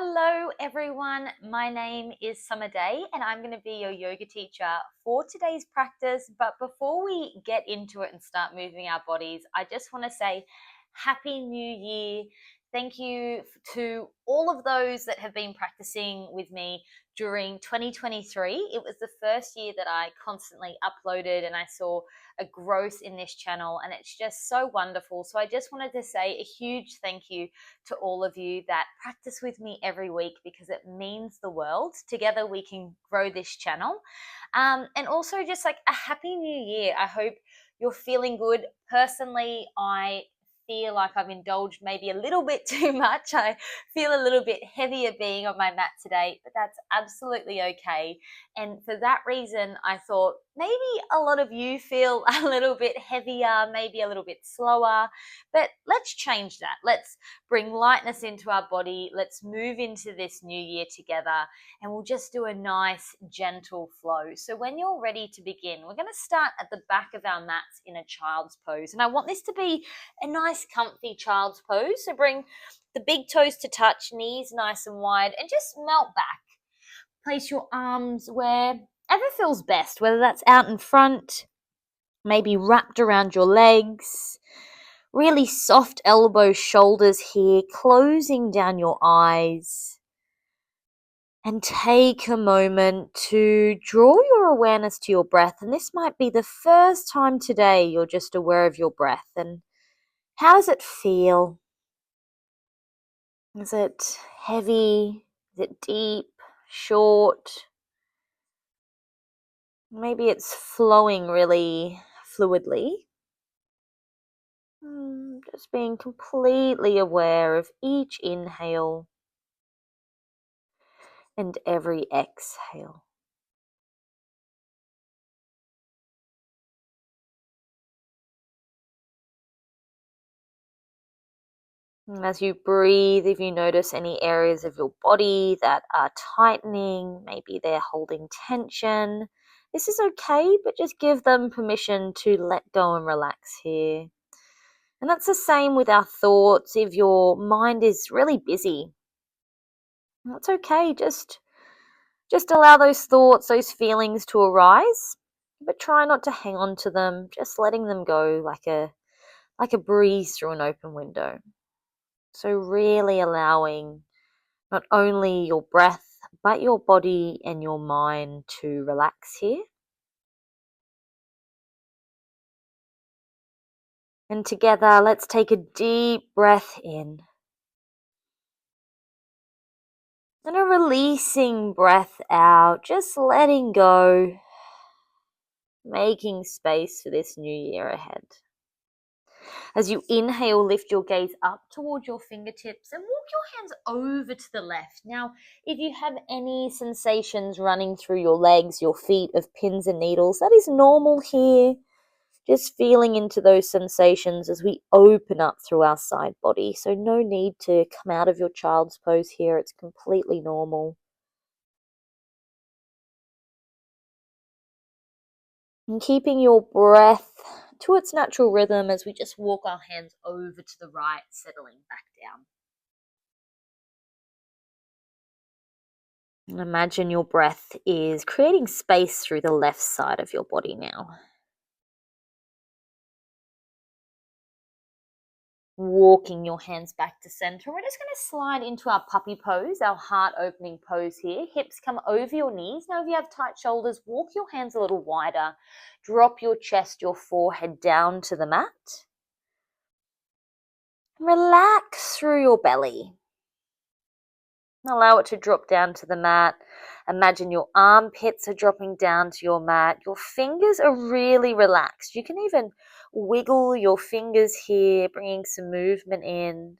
Hello everyone, my name is Summer and I'm going to be your yoga teacher for today's practice. But before we get into it and start moving our bodies, I just want to say Happy New Year. Thank you to all of those that have been practicing with me during 2023. It was the first year that I constantly uploaded and I saw a growth in this channel, and it's just so wonderful. So I just wanted to say a huge thank you to all of you that practice with me every week, because it means the world. Together we can grow this channel. And also just like a happy new year. I hope you're feeling good. Personally, I feel like I've indulged maybe a little bit too much. I feel a little bit heavier being on my mat today, but that's absolutely okay. And for that reason, I thought maybe a lot of you feel a little bit heavier, maybe a little bit slower, but let's change that. Let's bring lightness into our body. Let's move into this new year together, and we'll just do a nice gentle flow. So when you're ready to begin, we're going to start at the back of our mats in a child's pose. And I want this to be a nice comfy child's pose. So bring the big toes to touch, knees nice and wide, and just melt back. Place your arms wherever feels best, whether that's out in front, maybe wrapped around your legs. Really soft elbows, shoulders here, closing down your eyes. And take a moment to draw your awareness to your breath. And this might be the first time today you're just aware of your breath. And how does it feel? Is it heavy? Is it deep? Short? Maybe it's flowing really fluidly. Just being completely aware of each inhale and every exhale. And as you breathe, if you notice any areas of your body that are tightening, maybe they're holding tension, this is okay, but just give them permission to let go and relax here. And that's the same with our thoughts. If your mind is really busy, that's okay. Just allow those thoughts, those feelings to arise, but try not to hang on to them, just letting them go like a breeze through an open window. So really allowing not only your breath, but your body and your mind to relax here. And together, let's take a deep breath in. And a releasing breath out, just letting go, making space for this new year ahead. As you inhale, lift your gaze up towards your fingertips and walk your hands over to the left. Now, if you have any sensations running through your legs, your feet of pins and needles, that is normal here. Just feeling into those sensations as we open up through our side body. So no need to come out of your child's pose here. It's completely normal. And keeping your breath to its natural rhythm as we just walk our hands over to the right, settling back down. And imagine your breath is creating space through the left side of your body now. Walking your hands back to center. We're just going to slide into our puppy pose, our heart opening pose here. Hips come over your knees. Now if you have tight shoulders, walk your hands a little wider. Drop your chest, your forehead down to the mat. Relax through your belly. Allow it to drop down to the mat. Imagine your armpits are dropping down to your mat. Your fingers are really relaxed. You can even wiggle your fingers here, bringing some movement in.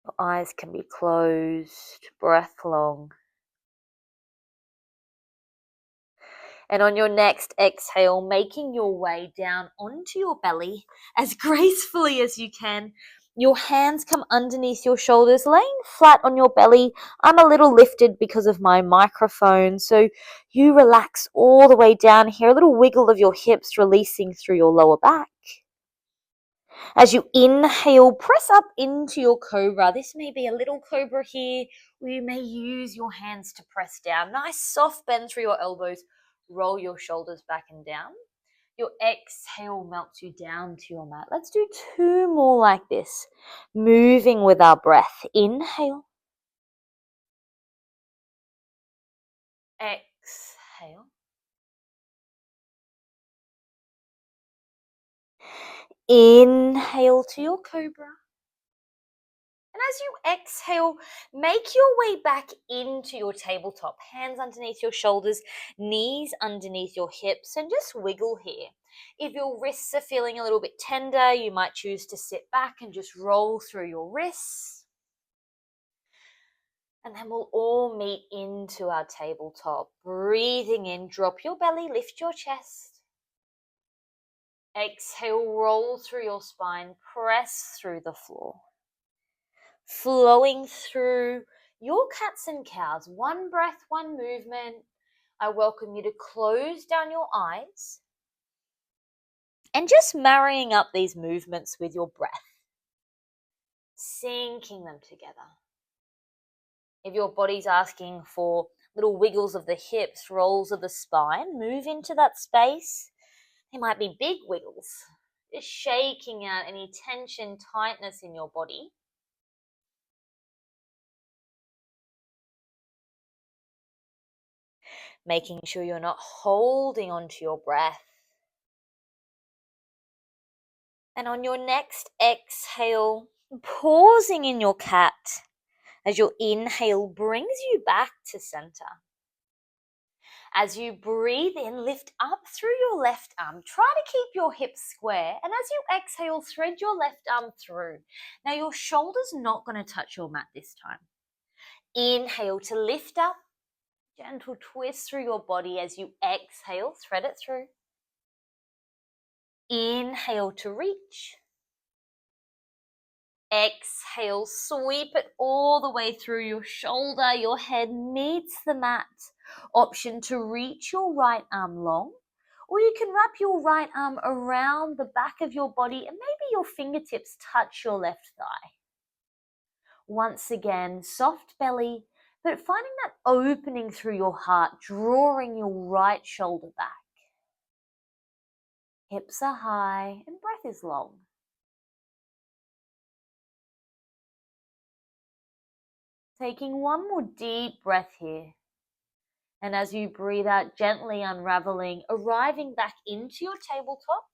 Your eyes can be closed, breath long. And on your next exhale, making your way down onto your belly as gracefully as you can. Your hands come underneath your shoulders, laying flat on your belly. I'm a little lifted because of my microphone, so you relax all the way down here. A little wiggle of your hips releasing through your lower back. As you inhale, press up into your cobra. This may be a little cobra here, or you may use your hands to press down. Nice soft bend through your elbows. Roll your shoulders back and down. Your exhale melts you down to your mat. Let's do 2 more like this, moving with our breath. Inhale. Exhale. Inhale to your cobra. And as you exhale, make your way back into your tabletop. Hands underneath your shoulders, knees underneath your hips, and just wiggle here. If your wrists are feeling a little bit tender, you might choose to sit back and just roll through your wrists. And then we'll all meet into our tabletop. Breathing in, drop your belly, lift your chest. Exhale, roll through your spine, press through the floor. Flowing through your cats and cows. One breath, one movement. I welcome you to close down your eyes and just marrying up these movements with your breath, syncing them together. If your body's asking for little wiggles of the hips, rolls of the spine, move into that space. They might be big wiggles, just shaking out any tension, tightness in your body. Making sure you're not holding onto your breath. And on your next exhale, pausing in your cat as your inhale brings you back to center. As you breathe in, lift up through your left arm. Try to keep your hips square. And as you exhale, thread your left arm through. Now your shoulder's not going to touch your mat this time. Inhale to lift up. Gentle twist through your body as you exhale, thread it through. Inhale to reach. Exhale, sweep it all the way through your shoulder. Your head meets the mat. Option to reach your right arm long, or you can wrap your right arm around the back of your body and maybe your fingertips touch your left thigh. Once again, soft belly, but finding that opening through your heart, drawing your right shoulder back. Hips are high and breath is long. Taking one more deep breath here. And as you breathe out, gently unraveling, arriving back into your tabletop,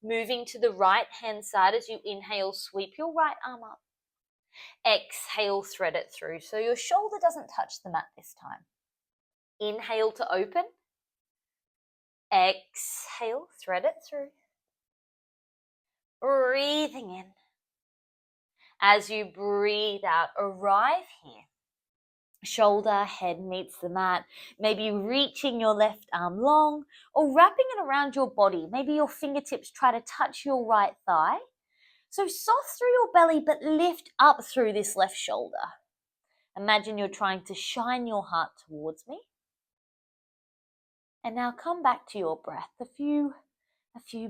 moving to the right hand side as you inhale, sweep your right arm up. Exhale, thread it through so your shoulder doesn't touch the mat this time. Inhale to open. Exhale, thread it through. Breathing in. As you breathe out, arrive here. Shoulder, head meets the mat. Maybe reaching your left arm long or wrapping it around your body. Maybe your fingertips try to touch your right thigh. So soft through your belly, but lift up through this left shoulder. Imagine you're trying to shine your heart towards me. And now come back to your breath. A few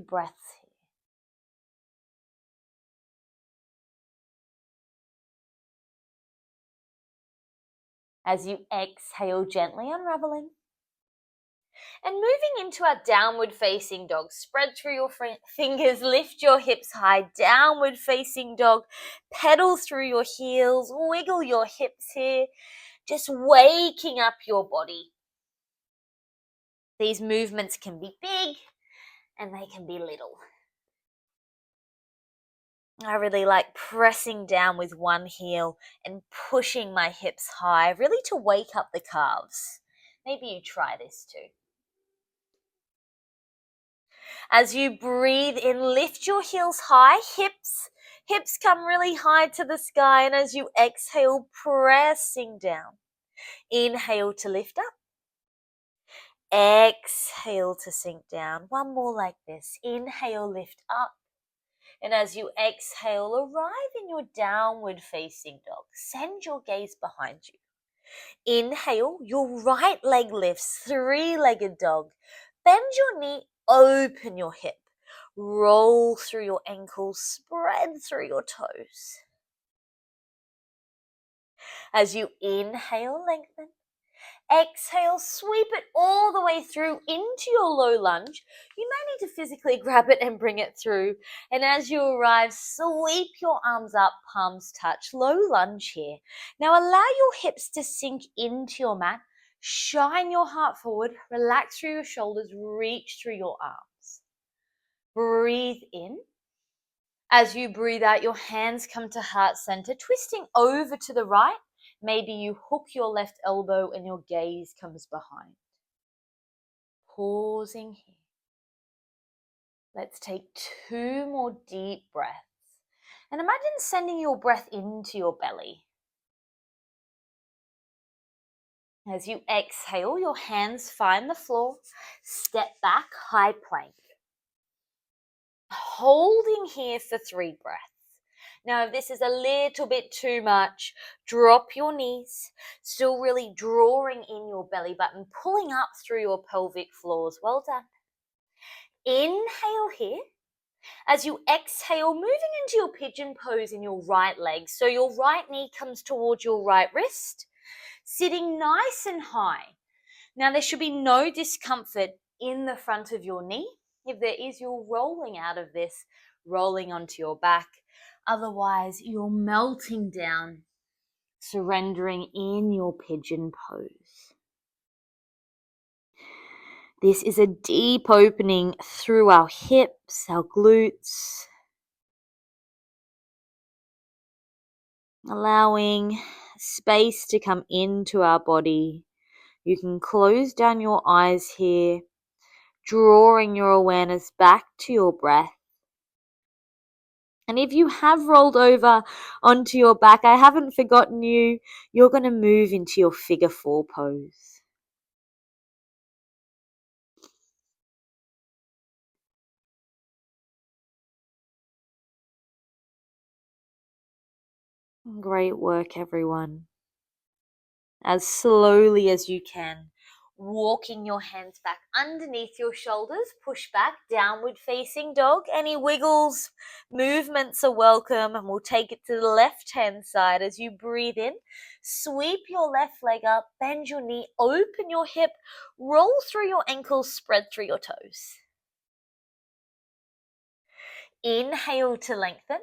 breaths here. As you exhale, gently unraveling. And moving into our downward facing dog. Spread through your fingers, lift your hips high, downward facing dog. Pedal through your heels, wiggle your hips here. Just waking up your body. These movements can be big and they can be little. I really like pressing down with one heel and pushing my hips high, really to wake up the calves. Maybe you try this too. As you breathe in, lift your heels high, hips come really high to the sky, and as you exhale, pressing down. Inhale to lift up. Exhale to sink down. One more like this. Inhale, lift up. And as you exhale, arrive in your downward facing dog. Send your gaze behind you. Inhale, your right leg lifts, three-legged dog. Bend your knee, open your hip. Roll through your ankles, spread through your toes. As you inhale, lengthen. Exhale, sweep it all the way through into your low lunge. You may need to physically grab it and bring it through. And as you arrive, sweep your arms up, palms touch, low lunge here. Now allow your hips to sink into your mat. Shine your heart forward, relax through your shoulders, reach through your arms. Breathe in. As you breathe out, your hands come to heart center, twisting over to the right. Maybe you hook your left elbow and your gaze comes behind. Pausing here. Let's take 2 more deep breaths. And imagine sending your breath into your belly. As you exhale, your hands find the floor. Step back, high plank. Holding here for 3 breaths. Now, if this is a little bit too much, drop your knees, still really drawing in your belly button, pulling up through your pelvic floors. Well done. Inhale here. As you exhale, moving into your pigeon pose in your right leg. So your right knee comes towards your right wrist, sitting nice and high. Now, there should be no discomfort in the front of your knee. If there is, you're rolling out of this, rolling onto your back. Otherwise, you're melting down, surrendering in your pigeon pose. This is a deep opening through our hips, our glutes, allowing space to come into our body. You can close down your eyes here, drawing your awareness back to your breath. And if you have rolled over onto your back, I haven't forgotten you. You're going to move into your figure 4 pose. Great work, everyone. As slowly as you can, walking your hands back underneath your shoulders, push back, downward facing dog. Any wiggles, movements are welcome, and we'll take it to the left hand side. As you breathe in, sweep your left leg up, bend your knee, open your hip, roll through your ankles, spread through your toes. Inhale to lengthen.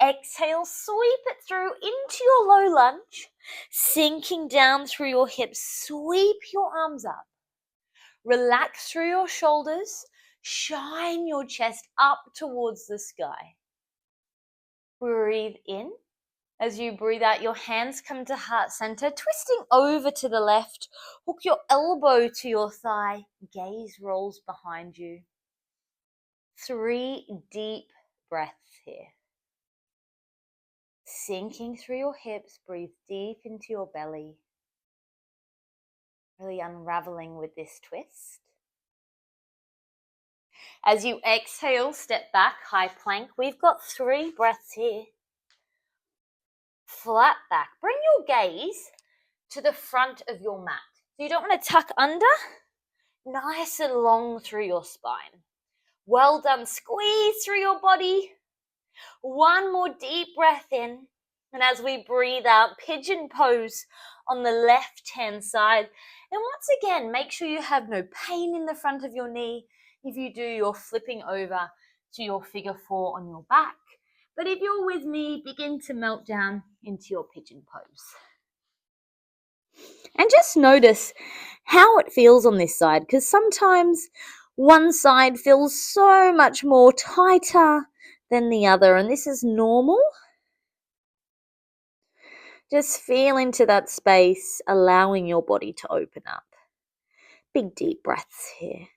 Exhale, sweep it through into your low lunge, sinking down through your hips. Sweep your arms up. Relax through your shoulders. Shine your chest up towards the sky. Breathe in. As you breathe out, your hands come to heart center, twisting over to the left. Hook your elbow to your thigh. Gaze rolls behind you. 3 deep breaths here. Sinking through your hips, breathe deep into your belly. Really unraveling with this twist. As you exhale, step back, high plank. We've got 3 breaths here. Flat back. Bring your gaze to the front of your mat. So you don't want to tuck under. Nice and long through your spine. Well done. Squeeze through your body. 1 more deep breath in. And as we breathe out, pigeon pose on the left-hand side. And once again, make sure you have no pain in the front of your knee. If you do, you're flipping over to your figure 4 on your back. But if you're with me, begin to melt down into your pigeon pose. And just notice how it feels on this side, because sometimes one side feels so much more tighter than the other, and this is normal. Just feel into that space, allowing your body to open up. Big deep breaths here.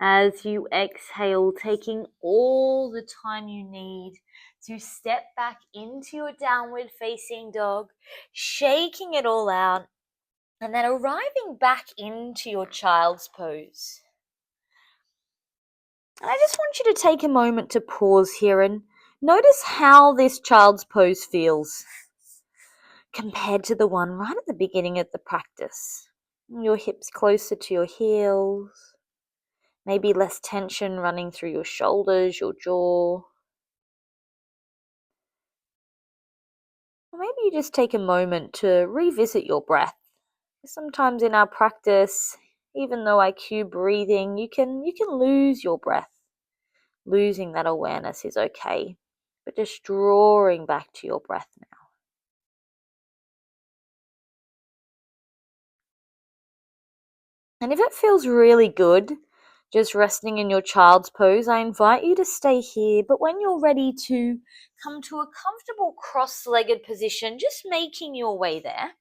As you exhale, taking all the time you need to step back into your downward facing dog, shaking it all out, and then arriving back into your child's pose. And I just want you to take a moment to pause here and notice how this child's pose feels compared to the one right at the beginning of the practice. Your hips closer to your heels, maybe less tension running through your shoulders, your jaw. Or maybe you just take a moment to revisit your breath. Sometimes in our practice, even though I cue breathing, you can lose your breath. Losing that awareness is okay, but just drawing back to your breath now. And if it feels really good, just resting in your child's pose, I invite you to stay here. But when you're ready to come to a comfortable cross-legged position, just making your way there.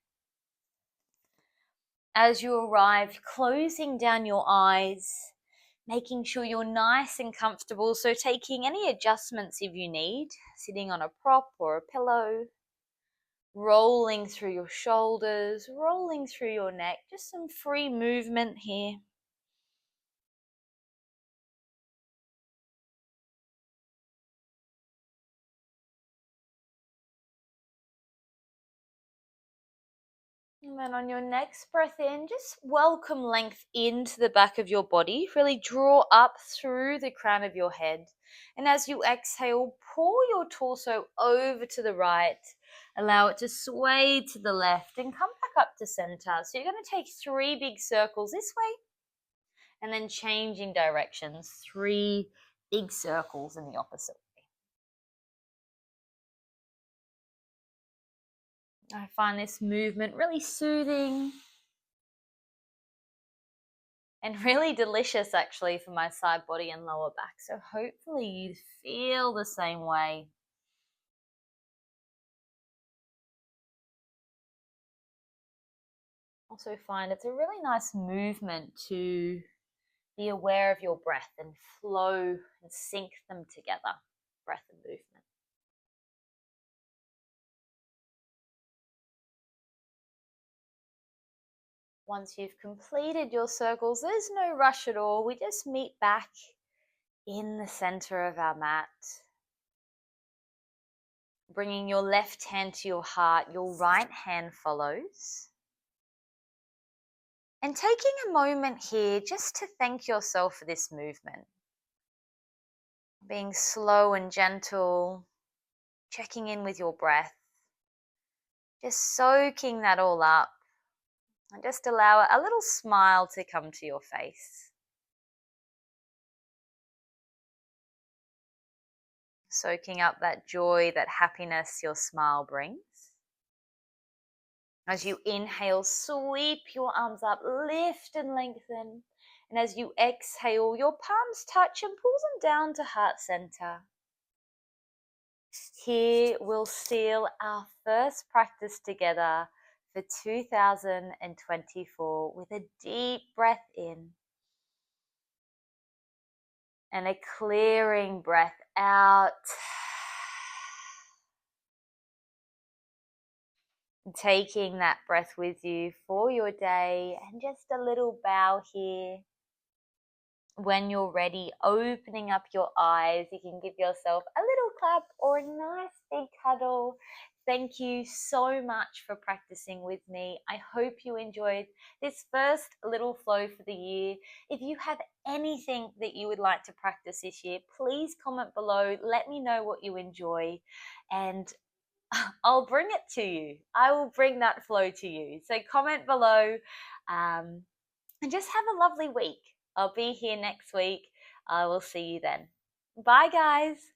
As you arrive, closing down your eyes, making sure you're nice and comfortable. So taking any adjustments if you need, sitting on a prop or a pillow, rolling through your shoulders, rolling through your neck, just some free movement here. And then on your next breath in, just welcome length into the back of your body. Really draw up through the crown of your head. And as you exhale, pull your torso over to the right. Allow it to sway to the left and come back up to center. So you're going to take 3 big circles this way and then changing directions. 3 big circles in the opposite. I find this movement really soothing and really delicious actually for my side body and lower back. So hopefully you feel the same way. Also find it's a really nice movement to be aware of your breath and flow and sync them together, breath and movement. Once you've completed your circles, there's no rush at all. We just meet back in the center of our mat. Bringing your left hand to your heart, your right hand follows. And taking a moment here just to thank yourself for this movement. Being slow and gentle, checking in with your breath. Just soaking that all up. And just allow a little smile to come to your face. Soaking up that joy, that happiness your smile brings. As you inhale, sweep your arms up, lift and lengthen. And as you exhale, your palms touch and pull them down to heart center. Here we'll seal our first practice together for 2024 with a deep breath in and a clearing breath out. Taking that breath with you for your day, and just a little bow here. When you're ready, opening up your eyes, you can give yourself a little clap or a nice big cuddle. Thank you so much for practicing with me. I hope you enjoyed this first little flow for the year. If you have anything that you would like to practice this year, please comment below. Let me know what you enjoy, and I'll bring it to you. I will bring that flow to you. So comment below and just have a lovely week. I'll be here next week. I will see you then. Bye, guys.